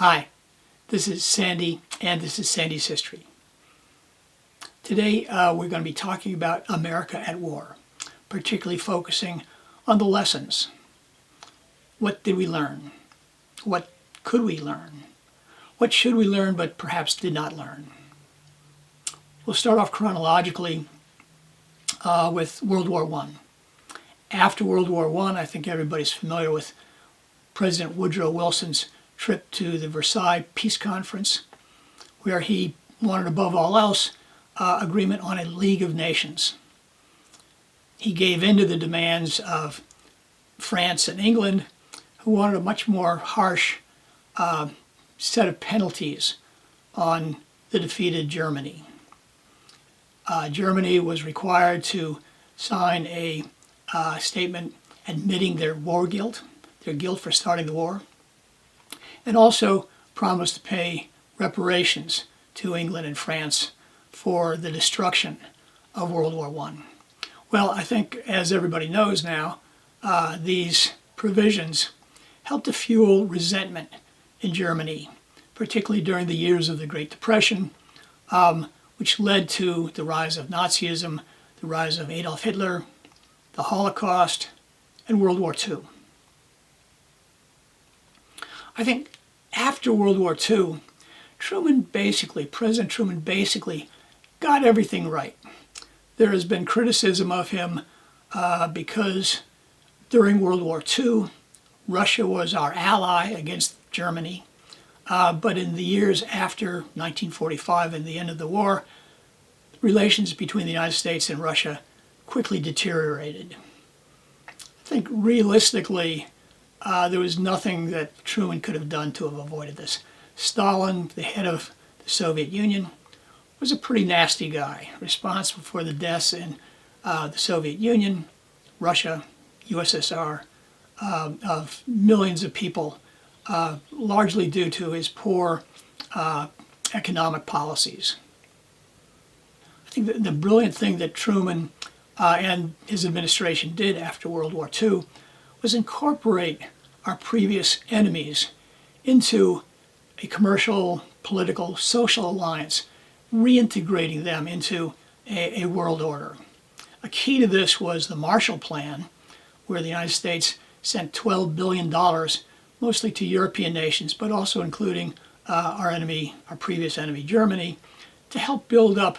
Hi, this is Sandy, and this is Sandy's History. Today we're going to be talking about America at war, particularly focusing on the lessons. What did we learn? What could we learn? What should we learn but perhaps did not learn? We'll start off chronologically with World War I. After World War I think everybody's familiar with President Woodrow Wilson's trip to the Versailles Peace Conference, where he wanted above all else agreement on a League of Nations. He gave in to the demands of France and England, who wanted a much more harsh set of penalties on the defeated Germany. Germany was required to sign a statement admitting their war guilt, their guilt for starting the war, and also promised to pay reparations to England and France for the destruction of World War I. Well, I think, as everybody knows now, these provisions helped to fuel resentment in Germany, particularly during the years of the Great Depression, which led to the rise of Nazism, the rise of Adolf Hitler, the Holocaust, and World War II. I think after World War II, President Truman basically got everything right. There has been criticism of him because during World War II, Russia was our ally against Germany. But in the years after 1945 and the end of the war, relations between the United States and Russia quickly deteriorated. I think realistically, there was nothing that Truman could have done to have avoided this. Stalin, the head of the Soviet Union, was a pretty nasty guy, responsible for the deaths in the Soviet Union, Russia, USSR, of millions of people, largely due to his poor economic policies. I think that the brilliant thing that Truman and his administration did after World War II was incorporate our previous enemies into a commercial, political, social alliance, reintegrating them into a world order. A key to this was the Marshall Plan, where the United States sent $12 billion, mostly to European nations, but also including our previous enemy, Germany, to help build up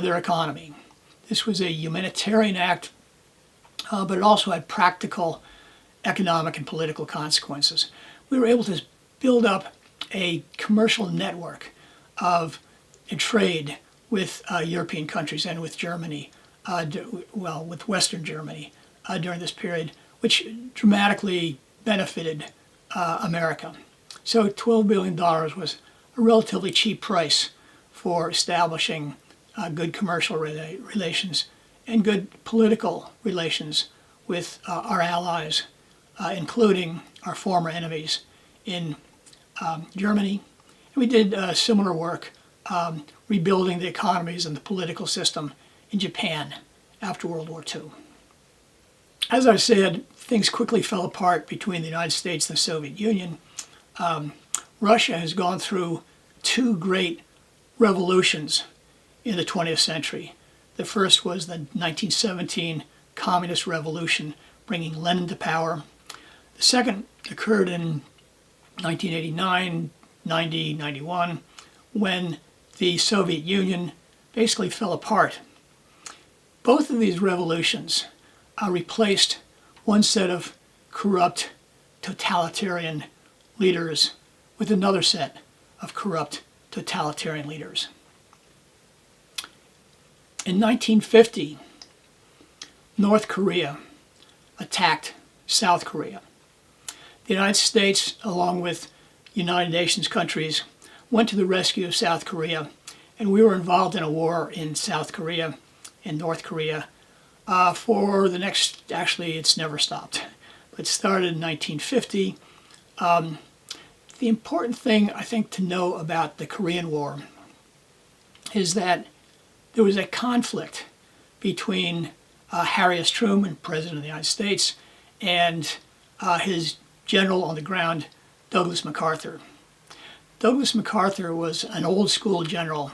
their economy. This was a humanitarian act, but it also had practical economic and political consequences. We were able to build up a commercial network of trade with European countries and with Germany, with Western Germany during this period, which dramatically benefited America. So $12 billion was a relatively cheap price for establishing good commercial relations and good political relations with our allies, including our former enemies in Germany. And we did similar work rebuilding the economies and the political system in Japan after World War II. As I said, things quickly fell apart between the United States and the Soviet Union. Russia has gone through two great revolutions in the 20th century. The first was the 1917 Communist Revolution, bringing Lenin to power. The second occurred in 1989, 90, 91, when the Soviet Union basically fell apart. Both of these revolutions replaced one set of corrupt totalitarian leaders with another set of corrupt totalitarian leaders. In 1950, North Korea attacked South Korea. The United States, along with United Nations countries, went to the rescue of South Korea, and we were involved in a war in South Korea, in North Korea, for the next, actually it's never stopped. It started in 1950. The important thing, I think, to know about the Korean War is that there was a conflict between Harry S. Truman, President of the United States, and his general on the ground, Douglas MacArthur. Douglas MacArthur was an old school general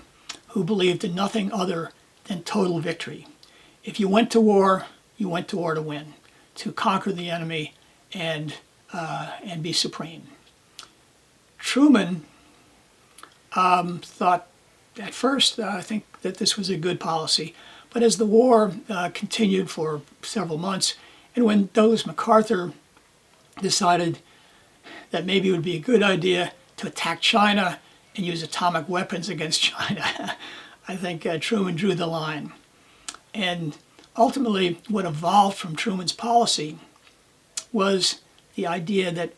who believed in nothing other than total victory. If you went to war, you went to war to win, to conquer the enemy and be supreme. Truman thought at first, I think that this was a good policy, but as the war continued for several months, and when Douglas MacArthur decided that maybe it would be a good idea to attack China and use atomic weapons against China, I think Truman drew the line. And ultimately, what evolved from Truman's policy was the idea that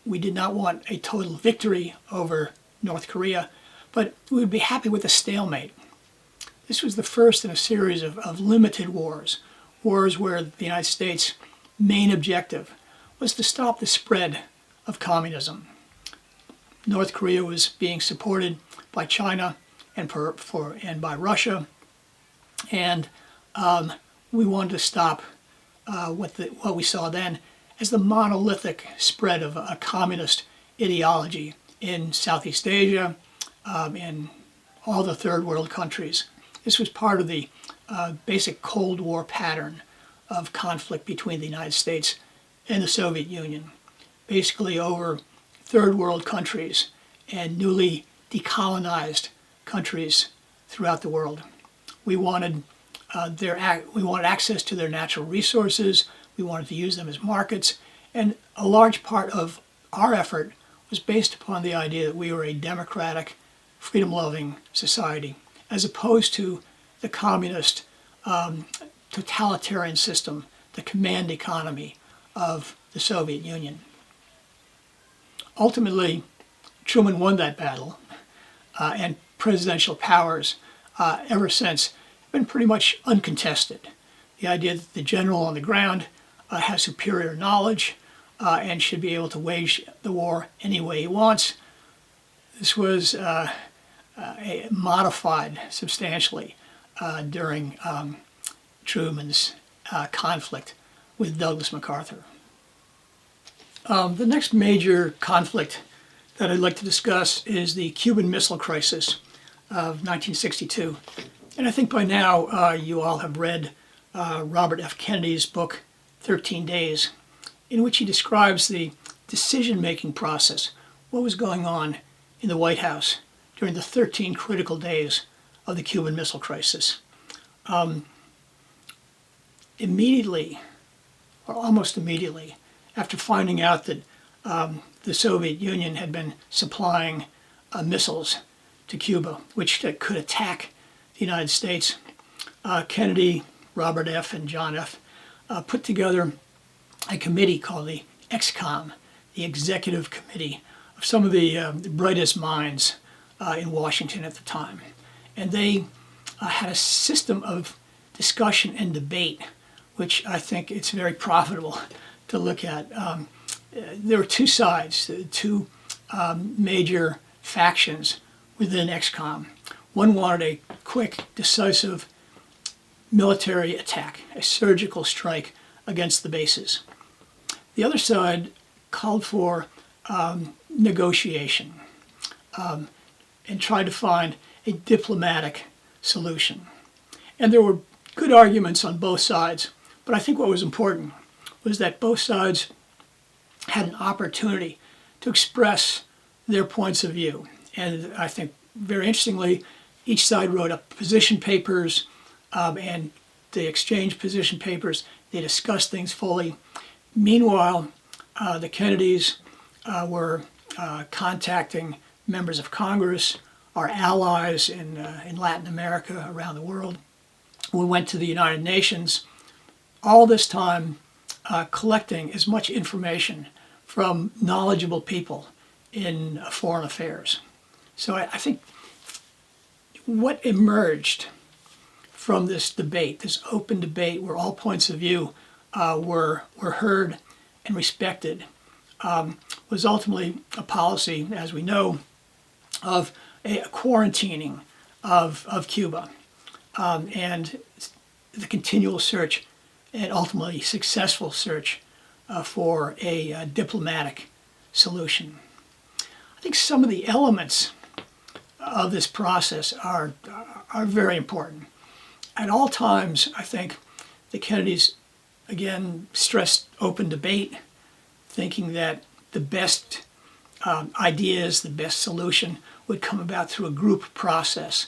we did not want a total victory over North Korea, but we would be happy with a stalemate. This was the first in a series of limited wars, wars where the United States' main objective was to stop the spread of communism. North Korea was being supported by China and by Russia, and we wanted to stop what we saw then as the monolithic spread of a communist ideology in Southeast Asia, in all the third world countries. This was part of the basic Cold War pattern of conflict between the United States and the Soviet Union, basically over third world countries and newly decolonized countries throughout the world. We wanted access to their natural resources. We wanted to use them as markets, and a large part of our effort was based upon the idea that we were a democratic, freedom-loving society, as opposed to the communist totalitarian system, the command economy of the Soviet Union. Ultimately, Truman won that battle, and presidential powers ever since have been pretty much uncontested. The idea that the general on the ground has superior knowledge and should be able to wage the war any way he wants. This was modified substantially during Truman's conflict with Douglas MacArthur. The next major conflict that I'd like to discuss is the Cuban Missile Crisis of 1962. And I think by now you all have read Robert F. Kennedy's book, 13 Days, in which he describes the decision-making process, what was going on in the White House during the 13 critical days of the Cuban Missile Crisis. Immediately, or almost immediately, after finding out that the Soviet Union had been supplying missiles to Cuba, which could attack the United States, Kennedy, Robert F., and John F. Put together a committee called the ExComm, the Executive Committee of some of the brightest minds in Washington at the time. And they had a system of discussion and debate, which I think it's very profitable to look at. There were two sides, two major factions within ExComm. One wanted a quick, decisive military attack, a surgical strike against the bases. The other side called for negotiation and tried to find a diplomatic solution. And there were good arguments on both sides, but I think what was important was that both sides had an opportunity to express their points of view. And I think very interestingly, each side wrote up position papers and they exchanged position papers. They discussed things fully. Meanwhile, the Kennedys were contacting members of Congress, our allies in Latin America, around the world. We went to the United Nations, all this time collecting as much information from knowledgeable people in foreign affairs. So I think what emerged from this debate, this open debate where all points of view were heard and respected, was ultimately a policy, as we know, of a quarantining of Cuba and the continual search and ultimately successful search for a diplomatic solution. I think some of the elements of this process are very important. At all times, I think the Kennedys, again, stressed open debate, thinking that the best ideas, the best solution would come about through a group process,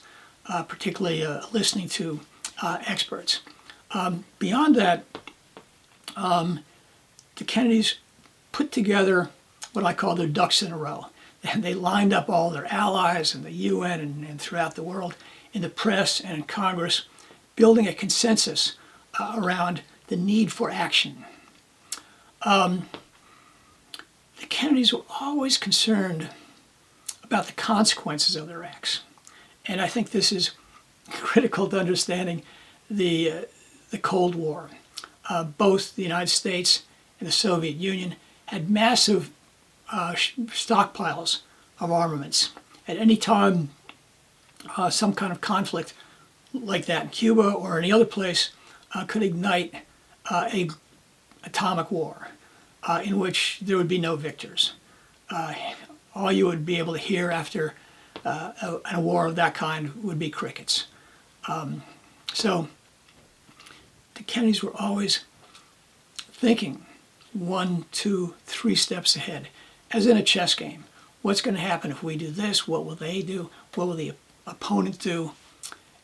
particularly listening to experts. Beyond that, the Kennedys put together what I call their ducks in a row. And they lined up all their allies in the UN and throughout the world, in the press and in Congress, building a consensus around the need for action. The Kennedys were always concerned about the consequences of their acts. And I think this is critical to understanding the Cold War. Both the United States and the Soviet Union had massive stockpiles of armaments. At any time, some kind of conflict like that in Cuba or any other place could ignite a atomic war in which there would be no victors. All you would be able to hear after a war of that kind would be crickets. So the Kennedys were always thinking 1, 2, 3 steps ahead, as in a chess game. What's going to happen if we do this? What will they do? What will the opponent do?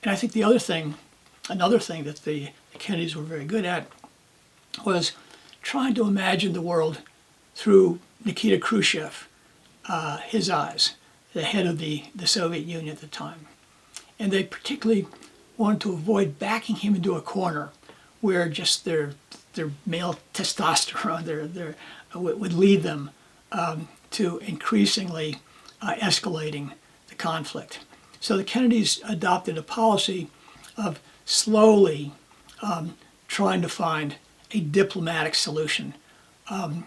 And I think another thing that the Kennedys were very good at was trying to imagine the world through Nikita Khrushchev, his eyes, the head of the Soviet Union at the time. And they particularly wanted to avoid backing him into a corner where just their male testosterone would lead them to increasingly escalating the conflict. So the Kennedys adopted a policy of slowly trying to find a diplomatic solution. And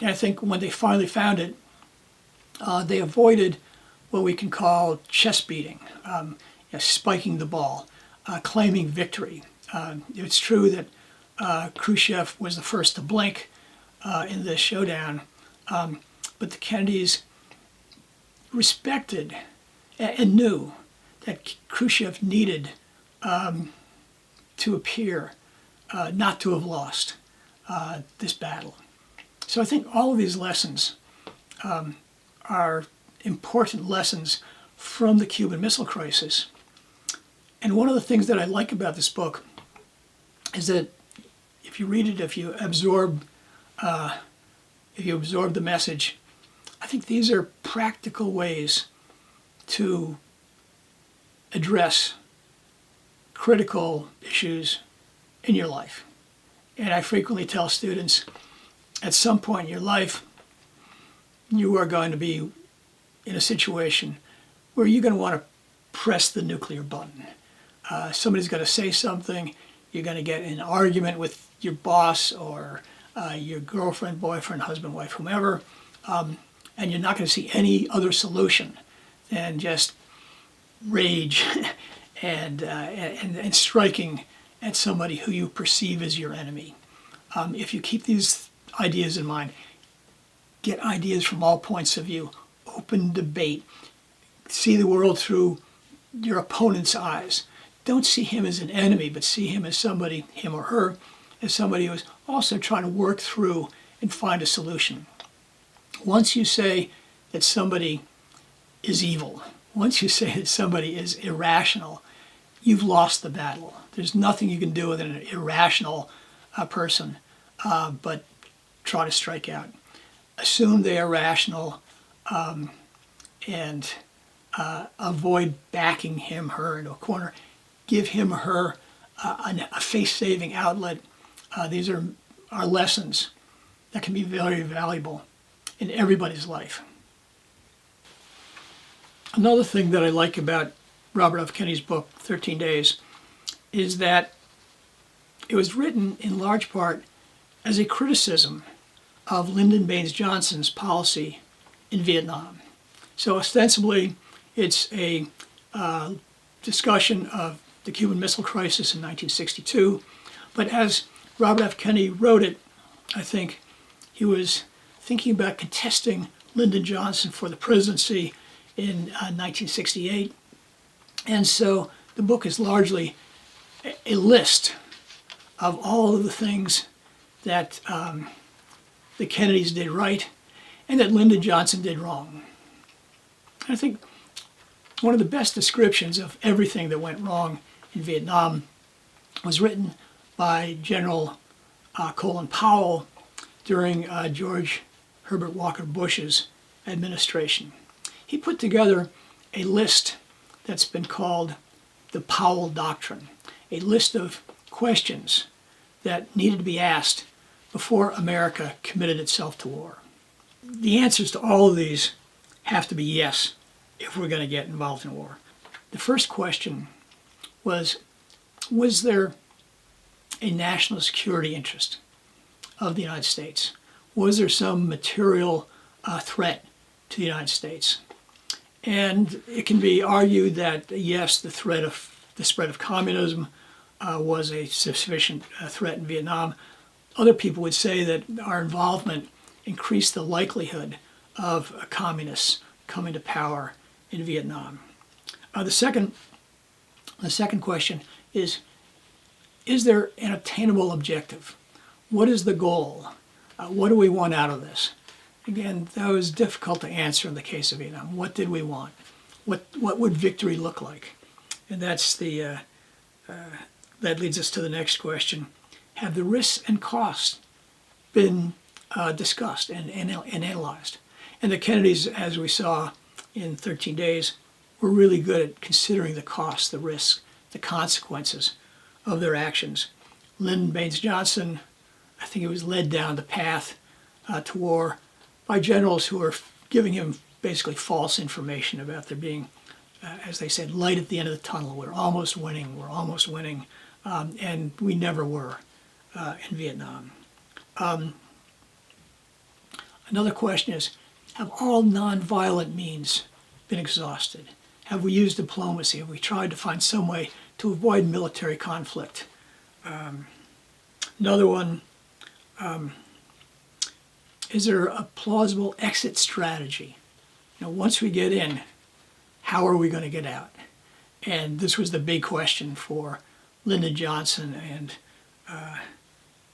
I think when they finally found it, they avoided what we can call chest beating, spiking the ball, claiming victory. It's true that Khrushchev was the first to blink in this showdown, but the Kennedys respected and knew that Khrushchev needed to appear not to have lost this battle. So I think all of these lessons are important lessons from the Cuban Missile Crisis. And one of the things that I like about this book is that if you read it, if you absorb the message, I think these are practical ways to address critical issues in your life. And I frequently tell students, at some point in your life, you are going to be in a situation where you're going to want to press the nuclear button. Somebody's going to say something, you're going to get in an argument with your boss or your girlfriend, boyfriend, husband, wife, whomever, and you're not going to see any other solution than just rage and striking at somebody who you perceive as your enemy. If you keep these ideas in mind, get ideas from all points of view, open debate, see the world through your opponent's eyes. Don't see him as an enemy, but see him as somebody, him or her, as somebody who is also trying to work through and find a solution. Once you say that somebody is evil, once you say that somebody is irrational, you've lost the battle. There's nothing you can do with an irrational person but try to strike out. Assume they are rational and avoid backing him, her into a corner. Give him or her a face-saving outlet. These are lessons that can be very valuable in everybody's life. Another thing that I like about Robert F. Kennedy's book, 13 Days, is that it was written in large part as a criticism of Lyndon Baines Johnson's policy in Vietnam. So ostensibly, it's a discussion of the Cuban Missile Crisis in 1962, but as Robert F. Kennedy wrote it, I think he was thinking about contesting Lyndon Johnson for the presidency in 1968. And so the book is largely a list of all of the things that the Kennedys did right and that Lyndon Johnson did wrong. And I think one of the best descriptions of everything that went wrong in Vietnam was written by General Colin Powell during George Herbert Walker Bush's administration. He put together a list that's been called the Powell Doctrine, a list of questions that needed to be asked before America committed itself to war. The answers to all of these have to be yes if we're going to get involved in war. The first question was there a national security interest of the United States? Was there some material threat to the United States? And it can be argued that yes, the spread of communism was a sufficient threat in Vietnam. Other people would say that our involvement increased the likelihood of communists coming to power in Vietnam. The second question is there an attainable objective? What is the goal? What do we want out of this? Again, that was difficult to answer in the case of Vietnam. What did we want? What would victory look like? And that's that leads us to the next question. Have the risks and costs been discussed and analyzed? And the Kennedys, as we saw in 13 days, were really good at considering the costs, the risks, the consequences of their actions. Lyndon Baines Johnson, I think he was led down the path to war by generals who were giving him basically false information about there being, as they said, light at the end of the tunnel. We're almost winning, and we never were in Vietnam. Another question is, have all nonviolent means been exhausted? Have we used diplomacy? Have we tried to find some way to avoid military conflict? Another one, is there a plausible exit strategy? Once we get in, how are we going to get out? And this was the big question for Lyndon Johnson and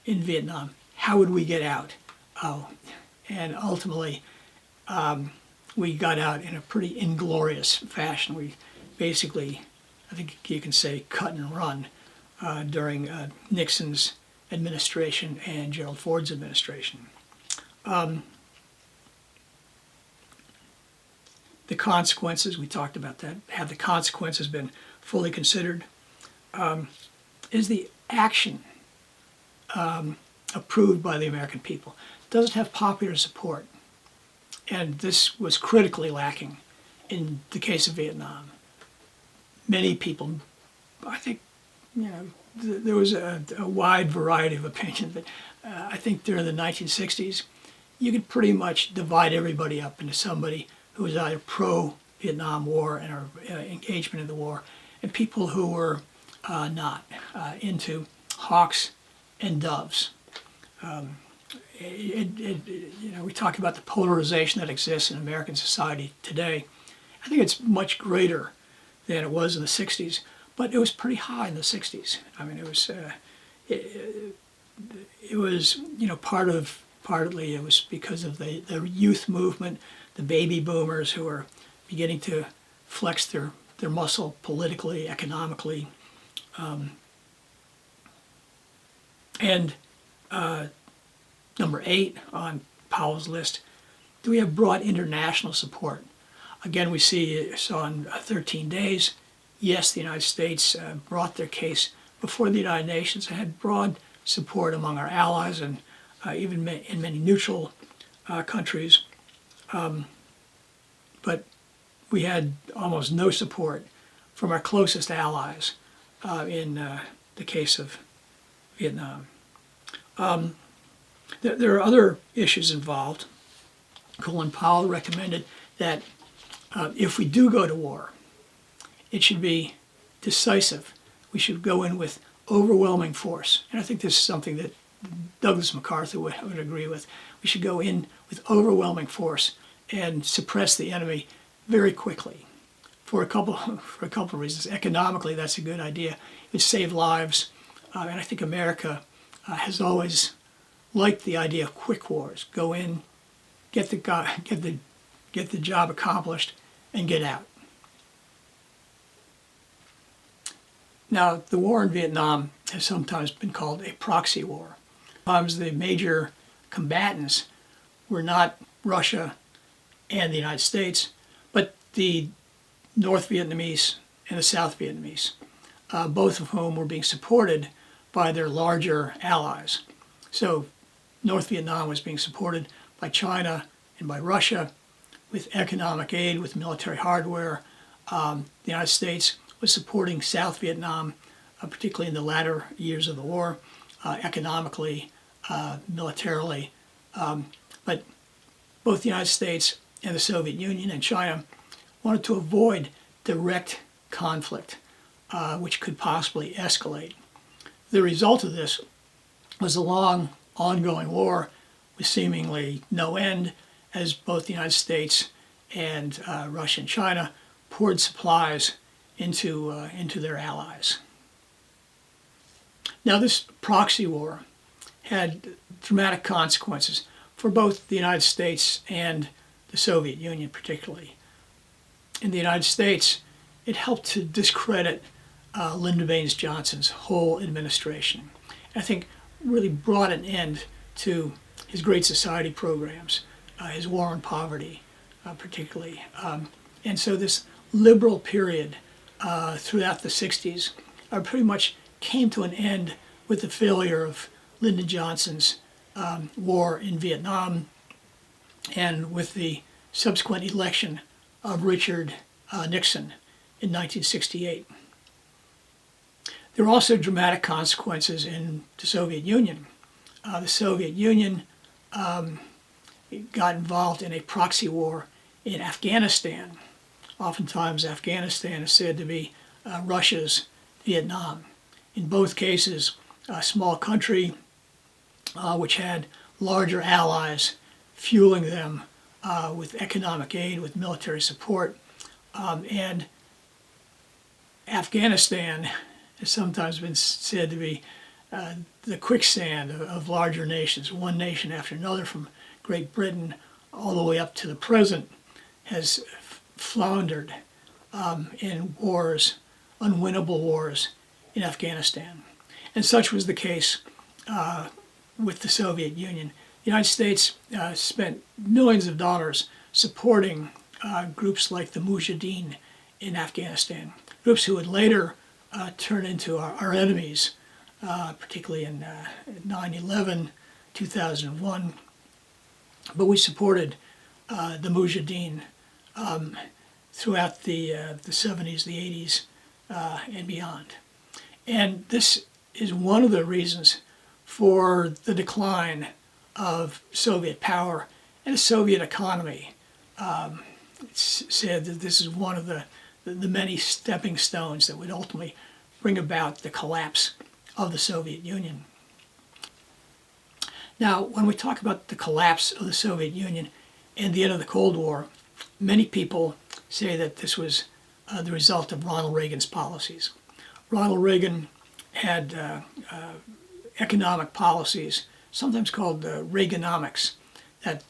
in Vietnam. How would we get out? And ultimately, we got out in a pretty inglorious fashion. We basically, I think you can say, cut and run during Nixon's administration and Gerald Ford's administration. The consequences, we talked about that. Have the consequences been fully considered? Is the action approved by the American people? Does it have popular support? And this was critically lacking in the case of Vietnam. Many people, I think, there was a wide variety of opinion, but I think during the 1960s, you could pretty much divide everybody up into somebody who was either pro-Vietnam War and engagement in the war, and people who were not into hawks and doves. We talk about the polarization that exists in American society today. I think it's much greater than it was in the 60s, but it was pretty high in the 60s. I mean, it was partly it was because of the youth movement, the baby boomers who were beginning to flex their muscle politically, economically. Number 8 on Powell's list, do we have broad international support? Again, we saw in 13 days, yes, the United States brought their case before the United Nations and had broad support among our allies and even in many neutral countries. But we had almost no support from our closest allies in the case of Vietnam. There are other issues involved. Colin Powell recommended that if we do go to war, it should be decisive. We should go in with overwhelming force. And I think this is something that Douglas MacArthur would agree with. We should go in with overwhelming force and suppress the enemy very quickly for a couple of reasons. Economically, that's a good idea. It saved lives, and I think America has always liked the idea of quick wars. Go in, get the job accomplished, and get out. Now, the war in Vietnam has sometimes been called a proxy war. Sometimes the major combatants were not Russia and the United States, but the North Vietnamese and the South Vietnamese, both of whom were being supported by their larger allies. So North Vietnam was being supported by China and by Russia with economic aid, with military hardware. The United States was supporting South Vietnam, particularly in the latter years of the war, economically, militarily. But both the United States and the Soviet Union and China wanted to avoid direct conflict, which could possibly escalate. The result of this was a long, ongoing war with seemingly no end, as both the United States and Russia and China poured supplies into their allies. Now, this proxy war had dramatic consequences for both the United States and the Soviet Union particularly. In the United States, it helped to discredit Lyndon Baines Johnson's whole administration. I think really brought an end to his Great Society programs, his war on poverty particularly. And so this liberal period throughout the 60s pretty much came to an end with the failure of Lyndon Johnson's war in Vietnam and with the subsequent election of Richard Nixon in 1968. There were also dramatic consequences in the Soviet Union. The Soviet Union got involved in a proxy war in Afghanistan. Oftentimes, Afghanistan is said to be Russia's Vietnam. In both cases, a small country which had larger allies fueling them with economic aid, with military support. And Afghanistan has sometimes been said to be the quicksand of larger nations. One nation after another, from Great Britain all the way up to the present, has floundered in wars, unwinnable wars in Afghanistan. And such was the case with the Soviet Union. The United States spent millions of dollars supporting groups like the Mujahideen in Afghanistan, groups who would later turn into our enemies, particularly in 9/11, 2001. But we supported the Mujahideen throughout the 70s, the 80s, and beyond. And this is one of the reasons for the decline of Soviet power and the Soviet economy. It's said that this is one of the many stepping stones that would ultimately bring about the collapse of the Soviet Union. Now, when we talk about the collapse of the Soviet Union and the end of the Cold War, many people say that this was the result of Ronald Reagan's policies. Ronald Reagan had economic policies, sometimes called Reaganomics, that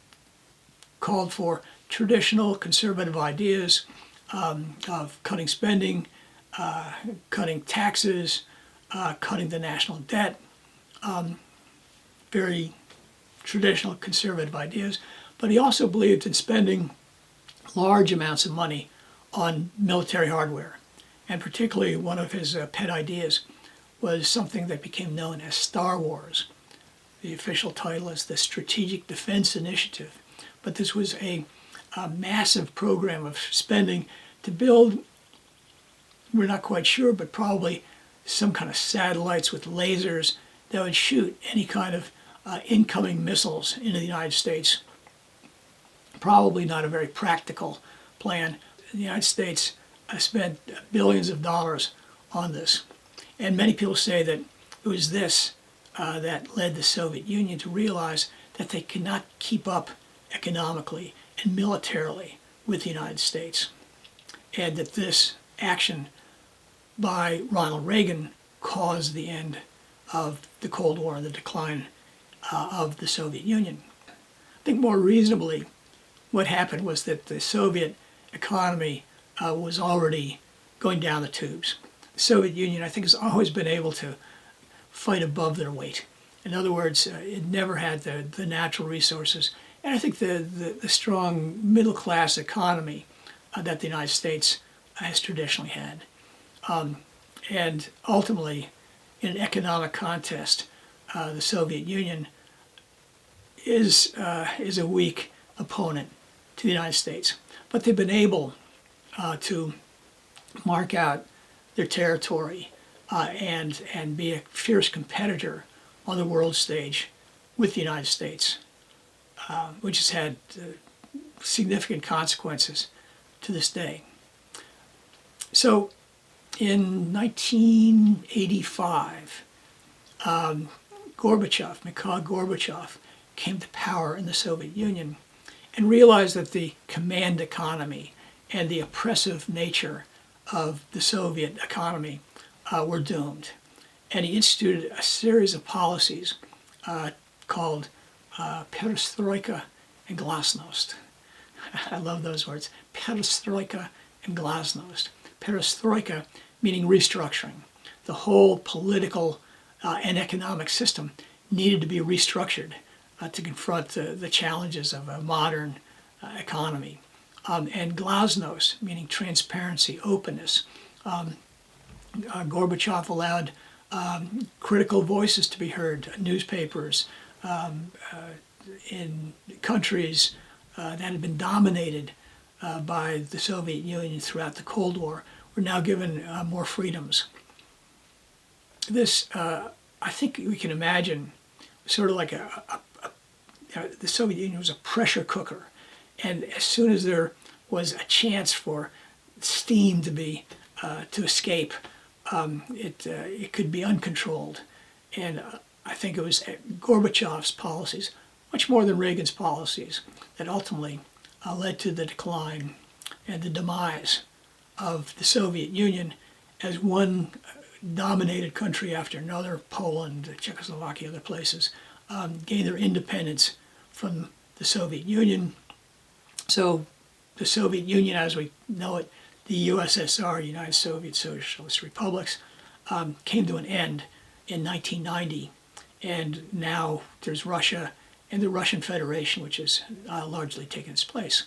called for traditional conservative ideas of cutting spending, cutting taxes, cutting the national debt, very traditional conservative ideas. But he also believed in spending large amounts of money on military hardware. And particularly one of his pet ideas was something that became known as Star Wars. The official title is the Strategic Defense Initiative. But this was a massive program of spending to build, we're not quite sure, but probably some kind of satellites with lasers that would shoot any kind of incoming missiles into the United States. Probably not a very practical plan. The United States spent billions of dollars on this. And many people say that it was this that led the Soviet Union to realize that they could not keep up economically and militarily with the United States, and that this action by Ronald Reagan caused the end of the Cold War and the decline of the Soviet Union. I think more reasonably, what happened was that the Soviet economy was already going down the tubes. The Soviet Union, I think, has always been able to fight above their weight. In other words, it never had the natural resources, and I think the strong middle-class economy that the United States has traditionally had. And ultimately, in an economic contest, the Soviet Union is a weak opponent to the United States. But they've been able to mark out their territory and be a fierce competitor on the world stage with the United States, which has had significant consequences to this day. So in 1985, Mikhail Gorbachev, came to power in the Soviet Union and realized that the command economy and the oppressive nature of the Soviet economy were doomed. And he instituted a series of policies called perestroika and glasnost. I love those words, perestroika and glasnost. Perestroika meaning restructuring. The whole political and economic system needed to be restructured to confront the challenges of a modern economy. And glasnost meaning transparency, openness. Gorbachev allowed critical voices to be heard. Newspapers in countries that had been dominated by the Soviet Union throughout the Cold War were now given more freedoms. This, I think we can imagine, sort of like the Soviet Union was a pressure cooker. And as soon as there was a chance for steam to escape, it could be uncontrolled. And I think it was Gorbachev's policies, much more than Reagan's policies, that ultimately led to the decline and the demise of the Soviet Union as one dominated country after another, Poland, Czechoslovakia, other places, gained their independence from the Soviet Union. So the Soviet Union, as we know it, the USSR, United Soviet Socialist Republics, came to an end in 1990. And now there's Russia and the Russian Federation, which has largely taken its place.